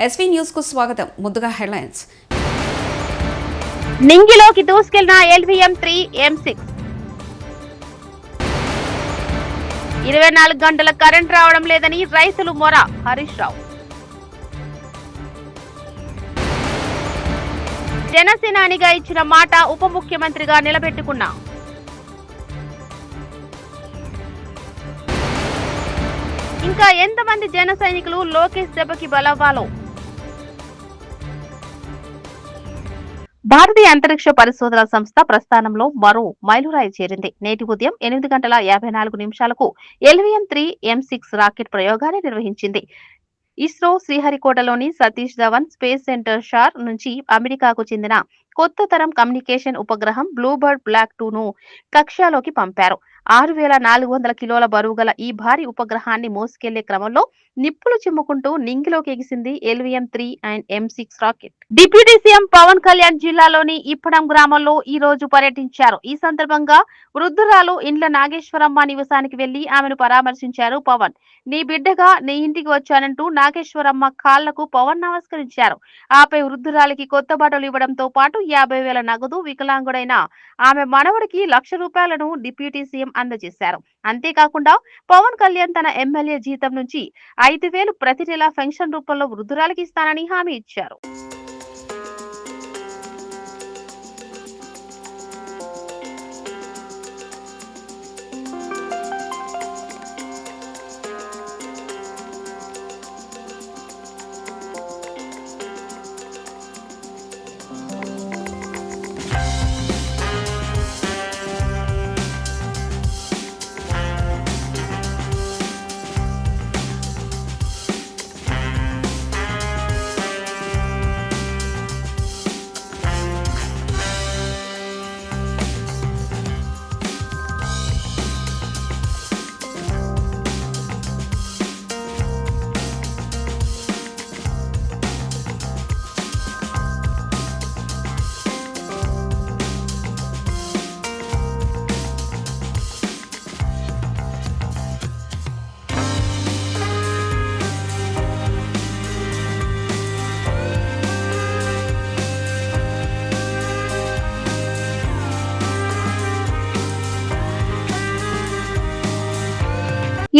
SV news కు స్వాగతం. ముందుగా హెడ్లైన్స్. నింగిలోకి దూసుకెళ్లిన LVM-3 M6. 24 గంటల కరెంట్ రావడం లేదని రైతులు మొర. హరీష్ రావు. జనసేనానిగా ఇచ్చిన మాట ఉప ముఖ్యమంత్రిగా నిలబెట్టుకున్నా. ఇంకా ఎంతమంది జన సైనికులు లోకేష్ దెబ్బకి బలవ్వాలో. భారతీయ అంతరిక్ష పరిశోధన సంస్థ ప్రస్థానంలో మరో మైలురాయి చేరింది. నేటి ఉదయం 8:54 LVM-3 M6 రాకెట్ ప్రయోగాన్ని నిర్వహించింది. ఇస్రో శ్రీహరికోటలోని సతీష్ ధవన్ స్పేస్ సెంటర్ షార్ నుంచి అమెరికాకు చెందిన కొత్త తరం కమ్యూనికేషన్ ఉపగ్రహం బ్లూబర్డ్ బ్లాక్ 2 ను కక్షలోకి పంపారు. 6400 కిలోల బరువు గల ఈ భారీ ఉపగ్రహాన్ని మోసుకెళ్లే క్రమంలో నిప్పులు చిమ్ముకుంటూ నింగిలోకి ఎగిసింది LVM-3 and M6 rocket. Deputy CM Pawan Kalyan జిల్లాలోని ఇప్పడం గ్రామంలో ఈ రోజు పర్యటించారు. ఈ సందర్భంగా వృద్ధురాలు ఇండ్ల నాగేశ్వరమ్మ నివాసానికి వెళ్లి ఆమెను పరామర్శించారు పవన్. నీ బిడ్డగా నీ ఇంటికి వచ్చానంటూ నాగేశ్వరమ్మ కాళ్లకు పవన్ నమస్కరించారు. ఆపై వృద్ధురాలికి కొత్త బట్టలు ఇవ్వడంతో పాటు 50,000 నగదు, వికలాంగుడైన ఆమె మనవడికి ₹1,00,000 డిప్యూటీ సీఎం అందజేశారు. అంతేకాకుండా పవన్ కళ్యాణ్ తన ఎమ్మెల్యే జీతం నుంచి 5,000 ప్రతి నెల పెన్షన్ రూపంలో వృద్ధురాలికి ఇస్తానని హామీ ఇచ్చారు.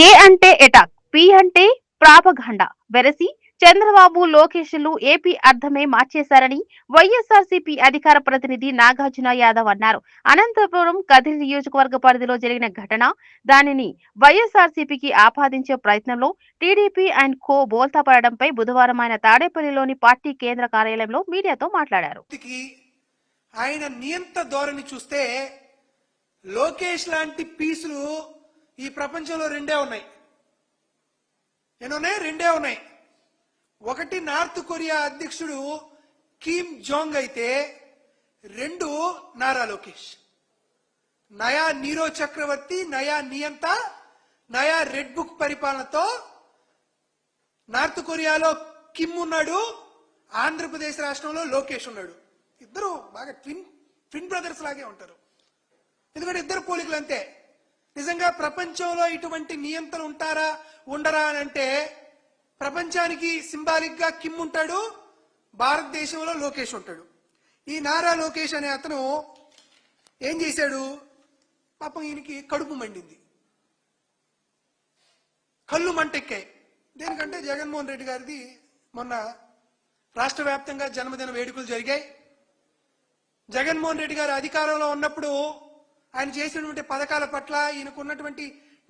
ఏ అంటే ఎటాక్, పి అంటే ప్రాపగండా వెరసి చంద్రబాబు, లోకేష్లు ఏపీ అర్థమే మార్చేశారని వైఎస్ఆర్సీపీ అధికార ప్రతినిధి నాగార్జున యాదవ్ అన్నారు. అనంతపురం కదిరి నియోజకవర్గ పరిధిలో జరిగిన ఘటన, దానిని వైఎస్ఆర్సీపీకి ఆపాదించే ప్రయత్నంలో టీడీపీ అండ్ కో బోల్తా పడడంపై బుధవారం ఆయన తాడేపల్లిలోని పార్టీ కేంద్ర కార్యాలయంలో మీడియాతో మాట్లాడారు. ఆయన నియంత ధోరణి చూస్తే లోకేష్ లాంటి పీసులు ఈ ప్రపంచంలో రెండే ఉన్నాయి. ఒకటి నార్త్ కొరియా అధ్యక్షుడు కిమ్ జోంగ్ అయితే, 2 నారా లోకేష్. నయా నీరో చక్రవర్తి, నయా నియంత, నయా రెడ్ బుక్ పరిపాలనతో నార్త్ కొరియాలో కిమ్ ఉన్నాడు, ఆంధ్రప్రదేశ్ రాష్ట్రంలో లోకేష్ ఉన్నాడు. ఇద్దరు బాగా ట్విన్ బ్రదర్స్ లాగే ఉంటారు. ఎందుకంటే ఇద్దరు పోలికలు అంతే. నిజంగా ప్రపంచంలో ఇటువంటి నియంత్రణ ఉంటారా ఉండరా అని అంటే, ప్రపంచానికి సింబాలిక్ గా కిమ్ ఉంటాడు, భారతదేశంలో లోకేష్ ఉంటాడు. ఈ నారా లోకేష్ అనే అతను ఏం చేశాడు, పాపం ఈయనకి కడుపు మండింది, కళ్ళు మంటెక్కాయి. దేనికంటే జగన్మోహన్ రెడ్డి గారిది మొన్న రాష్ట్ర వ్యాప్తంగా జన్మదిన వేడుకలు జరిగాయి. జగన్మోహన్ రెడ్డి గారు అధికారంలో ఉన్నప్పుడు ఆయన చేసినటువంటి పథకాల పట్ల, ఈయనకున్నటువంటి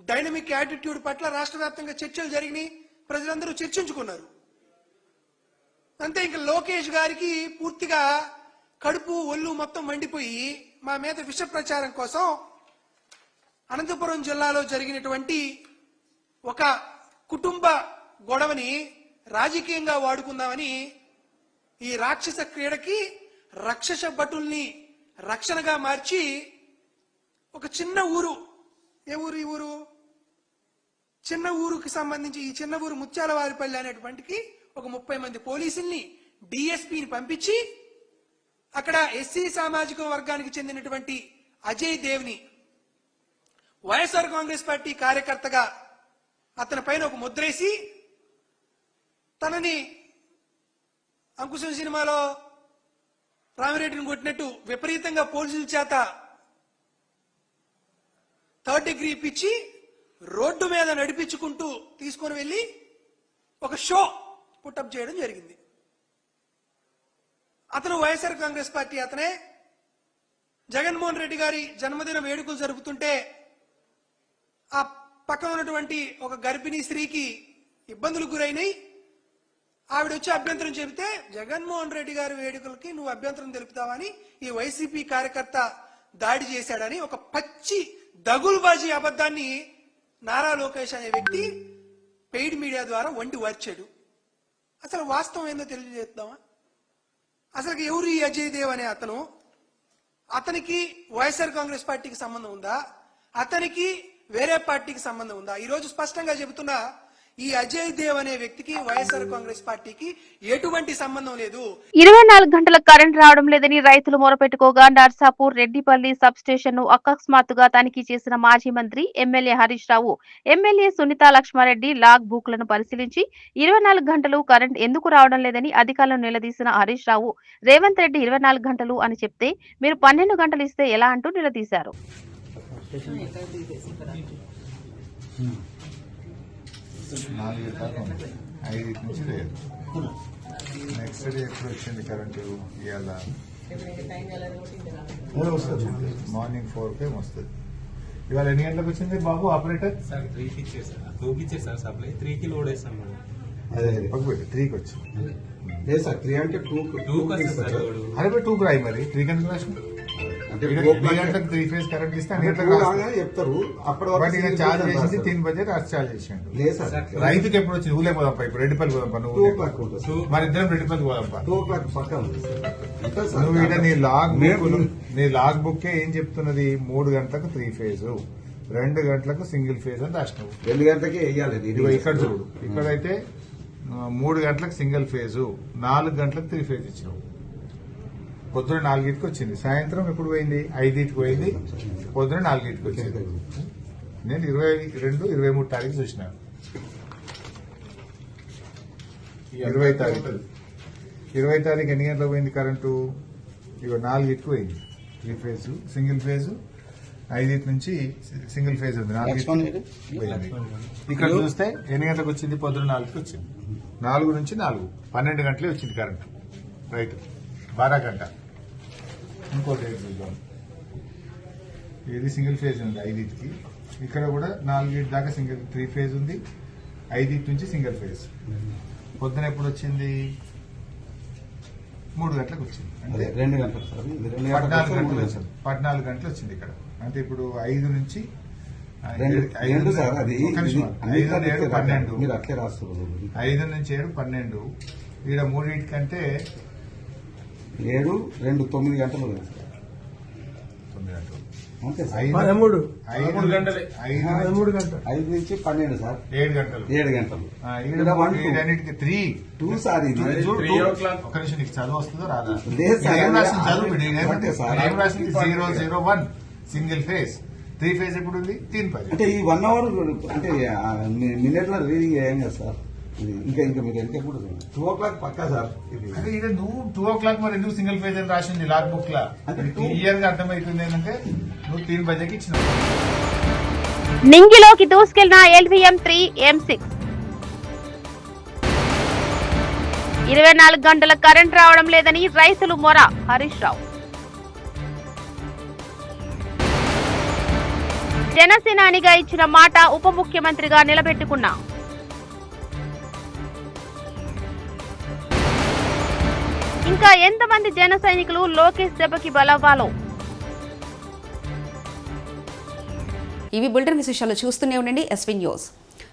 డైనమిక్ యాటిట్యూడ్ పట్ల రాష్ట్ర వ్యాప్తంగా చర్చలు జరిగినాయి, ప్రజలందరూ చర్చించుకున్నారు. అంతే. ఇంకా లోకేష్ గారికి పూర్తిగా కడుపు ఒళ్ళు మొత్తం మండిపోయి మా మీద విష ప్రచారం కోసం అనంతపురం జిల్లాలో జరిగినటువంటి ఒక కుటుంబ గొడవని రాజకీయంగా వాడుకుందామని ఈ రాక్షస క్రీడకి రాక్షస భటుల్ని రక్షణగా మార్చి ఒక చిన్న ఊరు, ఏ ఊరు ఈ ఊరు, చిన్న ఊరుకి సంబంధించి ఈ చిన్న ఊరు ముత్యాలవారిపల్లి అనేటువంటికి ఒక 30 మంది పోలీసుల్ని, డిఎస్పీని పంపించి అక్కడ ఎస్సీ సామాజిక వర్గానికి చెందినటువంటి అజయ్ దేవ్ని వైఎస్ఆర్ కాంగ్రెస్ పార్టీ కార్యకర్తగా అతని పైన ఒక ముద్రేసి తనని అంకుశం సినిమాలో రామిరెడ్డిని కొట్టినట్టు విపరీతంగా పోలీసుల చేత థర్డ్ డిగ్రీ ఇప్పించి రోడ్డు మీద నడిపించుకుంటూ తీసుకొని వెళ్ళి ఒక షో పుట్టప్ చేయడం జరిగింది. అతను వైఎస్ఆర్ కాంగ్రెస్ పార్టీ అతనే. జగన్మోహన్ రెడ్డి గారి జన్మదిన వేడుకలు జరుపుతుంటే ఆ పక్కన ఉన్నటువంటి ఒక గర్భిణీ స్త్రీకి ఇబ్బందులకు గురైనాయి. ఆవిడ వచ్చి అభ్యంతరం చెబితే జగన్మోహన్ రెడ్డి గారి వేడుకలకి నువ్వు అభ్యంతరం తెలుపుతావని ఈ వైసీపీ కార్యకర్త దాడి చేశాడని ఒక పచ్చి దగులుబాజీ అబద్ధాన్ని నారా లోకేష్ అనే వ్యక్తి పెయిడ్ మీడియా ద్వారా వండి వార్చాడు. అసలు వాస్తవం ఏందో తెలియజేద్దామా? అసలు ఎవరు ఈ అజయ్ దేవ్ అనే అతను? అతనికి వైఎస్ఆర్ కాంగ్రెస్ పార్టీకి సంబంధం ఉందా? అతనికి వేరే పార్టీకి సంబంధం ఉందా? ఈ రోజు స్పష్టంగా చెబుతున్నా, ఈ అజయ్ దేవ్ అనే వ్యక్తికి వైఎస్ఆర్ కాంగ్రెస్ పార్టీకి ఎటువంటి సంబంధం లేదు. 24 గంటల కరెంట్ రావడం లేదని రైతులు మొరపెట్టుకోగా నర్సాపూర్ రెడ్డిపల్లి సబ్ స్టేషన్ ను అకస్మాత్తుగా తనిఖీ చేసిన మాజీ మంత్రి MLA Harish Rao, MLA Sunitha Laxma Reddy log book లను పరిశీలించి 24 గంటలు కరెంట్ ఎందుకు రావడం లేదని అధికారులను నిలదీసిన హరీష్ రావు, రేవంత్ రెడ్డి 24 గంటలు అని చెప్తే మీరు 12 గంటలు ఇస్తే ఎలా అంటూ నిలదీశారు. 4 దాకా 5 నుంచి లేదు. నెక్స్ట్ డే ఎప్పుడు వచ్చింది కరెంటు? ఇవాళ మార్నింగ్ 4 వస్తుంది. ఇవాళ ఎన్ని గంటలకు వచ్చింది బాబు ఆపరేటర్? సార్ 3కి ఇచ్చారు సార్, 2కి ఇచ్చారు సార్ సప్లై, 3కి లోడ్ వేస్తాం మేడం. అదే పక్కపెట్టి 3కి వచ్చింది. లేదు సార్ 3 అంటే 2కి వస్తుంది సార్ లోడ్. అరే 2కి రాయి మరి 3 గంటలకు రాసిన అంటే 3 గంటలకు 3 ఫేజ్ కరెంట్ ఇస్తే అన్ని గంటలకు రాస్తాను. చెప్తారు అప్పటి బట్ ఈయన చార్జ్ చేసింది వరకు 3 బజే చార్జ్ చేసిండు. లేదు సార్ రైతుకి ఎప్పుడు వచ్చింది? ఊలే పోదాంపా, ఇప్పుడు రెడ్డిపల్లి పోదాంపా. 2 నువ్వు o'clock ఉంటుంది. మరి ఇద్దరం రెడ్డిపల్లి పోదాంపా. 2 o'clock పక్కా ఉంది సార్. అంతే సార్. నువ్వు ఇక్కడ మేము- నీ లాగ్ బుక్ ఏం చెప్తున్నది? 3 గంటలకు 3 ఫేజ్, 2 గంటలకు సింగిల్ ఫేజ్ అని రాసినావు. 2 గంటలకి వేయాలి. ఇదిగో ఇక్కడ చూడు, ఇక్కడైతే 3 గంటలకు సింగిల్ ఫేజ్, 4 గంటలకు 3 ఫేజ్ ఇచ్చినావు. పొద్దున 4కి వచ్చింది, సాయంత్రం ఎప్పుడు పోయింది? 5కి పోయింది, పొద్దున 4కి వచ్చింది. నేను 22, 23 తారీఖు చూసినాను. 20 తారీఖు 20 తారీఖు ఎన్ని గంటలకు పోయింది కరెంటు? ఇక 4కి పోయింది 3 ఫేజ్, సింగిల్ ఫేజ్. 5 నుంచి సింగిల్ ఫేజ్ ఉంది, 4కి పోయింది. ఇక్కడ చూస్తే ఎన్ని గంటలకు వచ్చింది? పొద్దున 4కి వచ్చింది. 4 నుంచి 4, 12 గంటలే వచ్చింది కరెంటు. రైట్, 12 గంట. ఇంకోటి రేట్ చూద్దాం. ఇది సింగిల్ ఫేజ్ ఉంది 5కి. ఇక్కడ కూడా 4 దాకా సింగిల్ 3 ఫేజ్ ఉంది. 5 నుంచి సింగిల్ ఫేజ్. పొద్దున ఎప్పుడు వచ్చింది? 3 గంటలకు వచ్చింది. అంటే 2 గంటలు సార్. 14 గంటలు వచ్చింది. 14 గంటలు వచ్చింది ఇక్కడ. అంటే ఇప్పుడు 5 నుంచి 2 సార్. అది 5 7 12, మీరు అట్లే రాస్తారు. 5 నుంచి 7 12. ఇక్కడ 3 కంటే 7, 2, 9 గంటలు కదా సార్. 9 గంటలు. అంతే సార్. 13 గంటలే. 5 నుంచి 12 సార్. 7 గంటలు. 7 గంటలు. ఇక్కడ 3 2 సార్. ఇది చూడు, 3 o'clock. ఒక నిమిషం, నీకు చదువు వస్తుందో రాదా? లేదు సార్. ఏం రాసింది చదువు? అంతే సార్. ఏం రాసింది? 001 సింగిల్ ఫేజ్. 3 ఫేజ్ ఎప్పుడు ఉంది? 3 పది. అంటే ఈ 1 అవర్ అంటే మినిట్ లో రీడింగ్ ఏం కదా సార్. ఇది ఇంకా మీరు ఎంత ఎప్పుడు 2 o'clock పక్కా సార్. ఇది అంటే ఇక్కడ నువ్వు 2 o'clock మరి ఎందుకు సింగిల్ ఫేజ్ అని రాసింది లాగ్ బుక్ లా? అంటే క్లియర్ గా అర్థమవుతుంది ఏంటంటే నువ్వు 3 బజేకి ఇచ్చినావు. నింగిలోకి దూసుకెళ్లిన LVM3 M6. 24 గంటల కరెంట్ రావడం లేదని రైతులు మొర, హరీష్ రావు. జనసేనానిగా ఇచ్చిన మాట ఉప ముఖ్యమంత్రిగా నిలబెట్టుకున్నా. ఇంకా ఎంతమంది జన సైనికులు లోకేష్ దెబ్బకి బలవ్వాలో. ఇవి బులెటిన్ విశేషాలు. చూస్తూనే ఉండండి ఎస్వీ న్యూస్.